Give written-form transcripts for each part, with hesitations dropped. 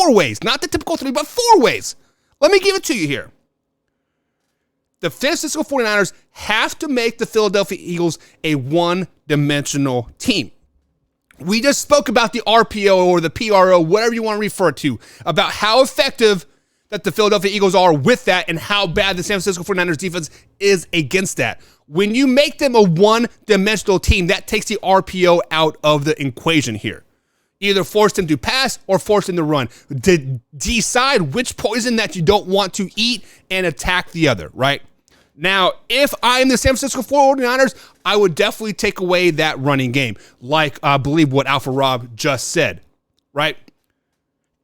4 ways. Not the typical 3, but 4 ways. Let me give it to you here. The San Francisco 49ers have to make the Philadelphia Eagles a one-dimensional team. We just spoke about the RPO or the PRO, whatever you want to refer to, about how effective that the Philadelphia Eagles are with that and how bad the San Francisco 49ers defense is against that. When you make them a one-dimensional team, that takes the RPO out of the equation here. Either force them to pass or force them to run. Decide which poison that you don't want to eat and attack the other, right? Now, if I'm the San Francisco 49ers, I would definitely take away that running game, like I believe what Alpha Rob just said, right?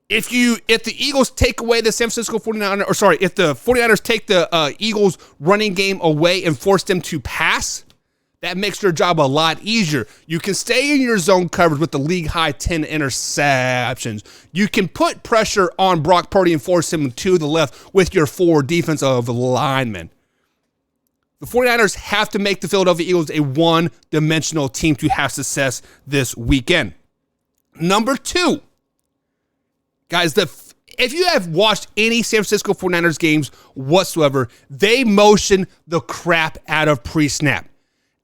If the Eagles take away the San Francisco 49ers, or sorry, if the 49ers take the Eagles running game away and force them to pass, that makes their job a lot easier. You can stay in your zone coverage with the league-high 10 interceptions. You can put pressure on Brock Purdy and force him to the left with your 4 defensive linemen. The 49ers have to make the Philadelphia Eagles a one-dimensional team to have success this weekend. Number 2, guys, if you have watched any San Francisco 49ers games whatsoever, they motion the crap out of pre-snap.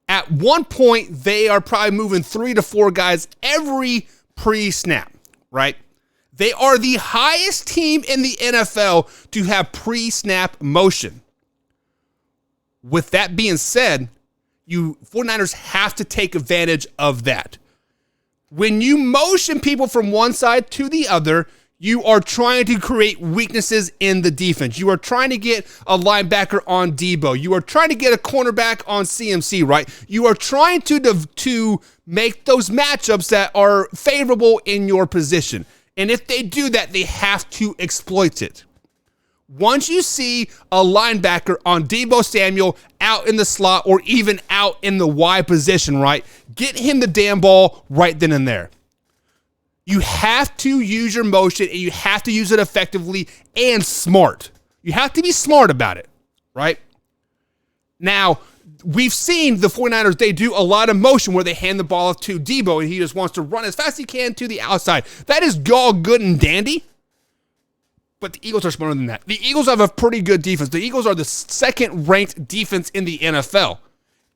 At one point, they are probably moving 3 to 4 guys every pre-snap, right? They are the highest team in the NFL to have pre-snap motion. With that being said, you 49ers have to take advantage of that. When you motion people from one side to the other, you are trying to create weaknesses in the defense. You are trying to get a linebacker on Debo. You are trying to get a cornerback on CMC, right? You are trying to make those matchups that are favorable in your position. And if they do that, they have to exploit it. Once you see a linebacker on Debo Samuel out in the slot or even out in the Y position, right? Get him the damn ball right then and there. You have to use your motion, and you have to use it effectively and smart. You have to be smart about it, right? Now, we've seen the 49ers, they do a lot of motion where they hand the ball to Debo, and he just wants to run as fast as he can to the outside. That is all good and dandy, but the Eagles are smarter than that. The Eagles have a pretty good defense. The Eagles are the second-ranked defense in the NFL.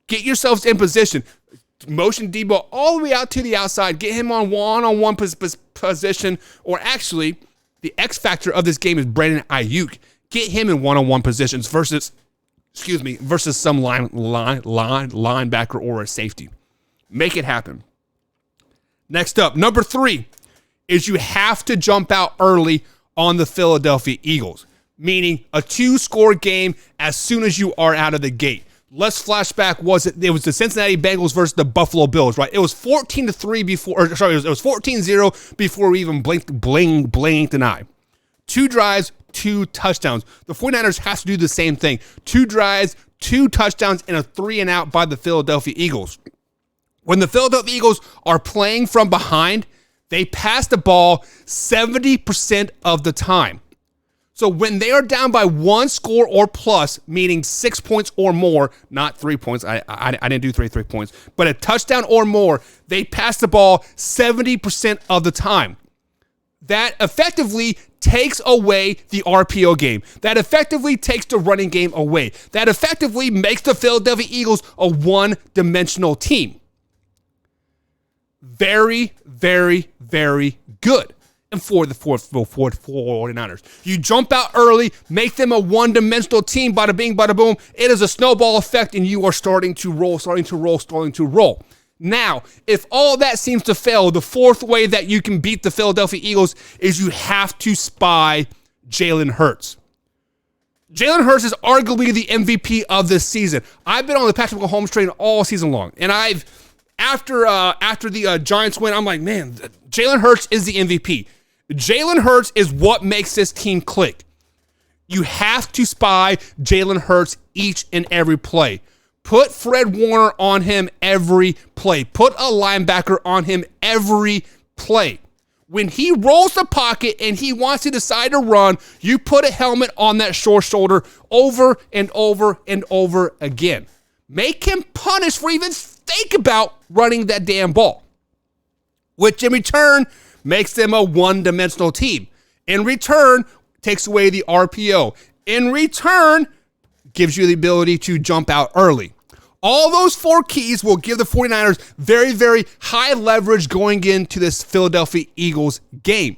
Get yourselves in position. Motion Debo all the way out to the outside. Get him on one-on-one position. Or actually, the X factor of this game is Brandon Ayuk. Get him in one-on-one positions versus some linebacker or a safety. Make it happen. Next up, number 3 is you have to jump out early on the Philadelphia Eagles, meaning a 2-score game as soon as you are out of the gate. Let's flashback. It was the Cincinnati Bengals versus the Buffalo Bills, right? It was 14-3 before, it was 14-0 before we even blinked an eye. 2 drives, 2 touchdowns. The 49ers have to do the same thing. 2 drives, 2 touchdowns, and a 3-and-out by the Philadelphia Eagles. When the Philadelphia Eagles are playing from behind, they pass the ball 70% of the time. So when they are down by 1 score or plus, meaning 6 points or more, not 3 points, I didn't do 3 points, but a touchdown or more, they pass the ball 70% of the time. That effectively takes away the RPO game. That effectively takes the running game away. That effectively makes the Philadelphia Eagles a one-dimensional team. Very, very, very good. And for the 49ers, you jump out early, make them a one-dimensional team, bada bing, bada boom. It is a snowball effect, and you are starting to roll. Now, if all that seems to fail, the 4th way that you can beat the Philadelphia Eagles is you have to spy Jalen Hurts. Jalen Hurts is arguably the MVP of this season. I've been on the Patrick Mahomes train all season long, and after the Giants win, I'm like, man, Jalen Hurts is the MVP. Jalen Hurts is what makes this team click. You have to spy Jalen Hurts each and every play. Put Fred Warner on him every play. Put a linebacker on him every play. When he rolls the pocket and he wants to decide to run, you put a helmet on that short shoulder over and over and over again. Make him punish for even think about running that damn ball, which in return makes them a one-dimensional team. In return, takes away the RPO. In return, gives you the ability to jump out early. All those 4 keys will give the 49ers very, very high leverage going into this Philadelphia Eagles game.